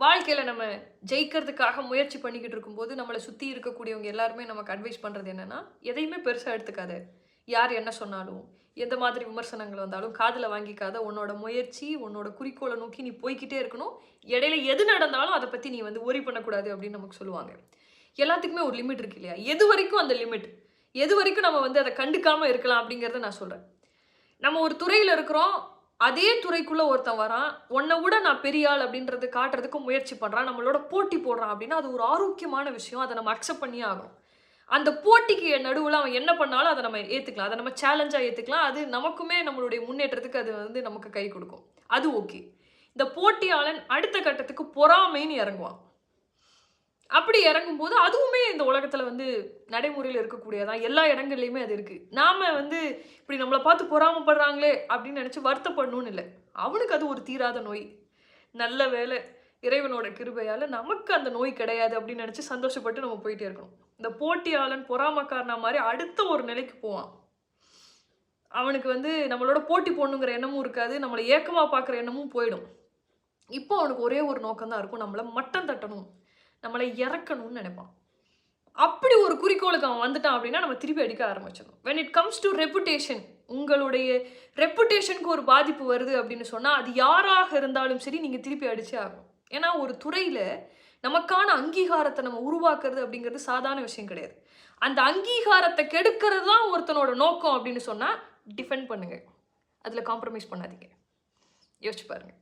வாழ்க்கையில நம்ம ஜெயிக்கிறதுக்காக முயற்சி பண்ணிக்கிட்டு இருக்கும்போது, நம்மள சுத்தி இருக்கக்கூடியவங்க எல்லாருமே நமக்கு அட்வைஸ் பண்றது என்னன்னா, எதையுமே பெருசா எடுத்துக்காத. யார் என்ன சொன்னாலும், எந்த மாதிரி விமர்சனங்கள் வந்தாலும் காதுல வாங்கிக்காத. உன்னோட முயற்சி, உன்னோட குறிக்கோள நோக்கி நீ போய்க்கிட்டே இருக்கணும். இடையில எது நடந்தாலும் அத பத்தி நீ வந்து வொரி பண்ணக்கூடாது அப்படின்னு நமக்கு சொல்லுவாங்க. எல்லாத்துக்குமே ஒரு லிமிட் இருக்கு இல்லையா? எதுவரைக்கும் அந்த லிமிட்? எதுவரைக்கும் நம்ம வந்து அத கண்டுக்காம இருக்கலாம் அப்படிங்கிறத நான் சொல்றேன். நம்ம ஒரு துறையில இருக்கிறோம். அதே துறைக்குள்ள ஒருத்தன் வரான். உன்ன விட நான் பெரிய ஆள் அப்படின்றத காட்டுறதுக்கு முயற்சி பண்றான். நம்மளோட போட்டி போடுறான் அப்படின்னா, அது ஒரு ஆரோக்கியமான விஷயம். அத நம்ம அக்செப்ட் பண்ணியே ஆகணும். அந்த போட்டிக்கு நடுவுல அவன் என்ன பண்ணாலும் அத நம்ம ஏத்துக்கலாம். அத நம்ம சேலஞ்சா ஏத்துக்கலாம். அது நமக்குமே நம்மளுடைய முன்னேற்றத்துக்கு அது வந்து நமக்கு கை குடுக்கும். அது ஓகே. இந்த போட்டியாளன் அடுத்த கட்டத்துக்கு பொறாமைன்னு இறங்குவான். அப்படி இறங்கும்போது, அதுவுமே இந்த உலகத்துல வந்து நடைமுறையில இருக்கக்கூடியதான். எல்லா இடங்கள்லயுமே அது இருக்கு. நாம வந்து இப்படி நம்மள பார்த்து பொறாமப்படுறாங்களே அப்படின்னு நெனச்சு வருத்தப்படணும்னு இல்ல. அவனுக்கு அது ஒரு தீராத நோய். நல்ல வேளை இறைவனோட கிருபையால நமக்கு அந்த நோய் கிடையாது அப்படின்னு நெனச்சு சந்தோஷப்பட்டு நம்ம போயிட்டே இருக்கணும். இந்த போட்டியாளன், பொறாமக்காரனா மாரி அடுத்த ஒரு நிலைக்கு போவான். அவனுக்கு வந்து நம்மளோட போட்டி போடணுங்கிற எண்ணமும் இருக்காது. நம்மள ஏக்கமா பார்க்குற எண்ணமும் போயிடும். இப்போ அவனுக்கு ஒரே ஒரு நோக்கம் தான் இருக்கும். நம்மள மட்டம் தட்டணும். நம்மள இறக்கணும்னு நெனைப்பான். அப்படி ஒரு குறிக்கோளுக்கு அவன் வந்துட்டான் அப்படின்னா, நம்ம திருப்பி அடிக்க ஆரம்பிச்சிடணும். When it comes to reputation உங்களுடைய ரெப்புடேஷனுக்கு ஒரு பாதிப்பு வருது அப்படின்னு சொன்னா, அது யாராக இருந்தாலும் சரி, நீங்க திருப்பி அடிச்சே ஆகணும். ஏன்னா, ஒரு துறையில நமக்கான அங்கீகாரத்த நம்ம உருவாக்குறது அப்படிங்கிறது சாதாரண விஷயம் கிடையாது. அந்த அங்கீகாரத்த கெடுக்கிறது தான் ஒருத்தனோட நோக்கம் அப்படின்னு சொன்னா, டிஃபெண்ட் பண்ணுங்க. அதுல காம்ப்ரமைஸ் பண்ணாதீங்க. யோசிச்சு பாருங்க.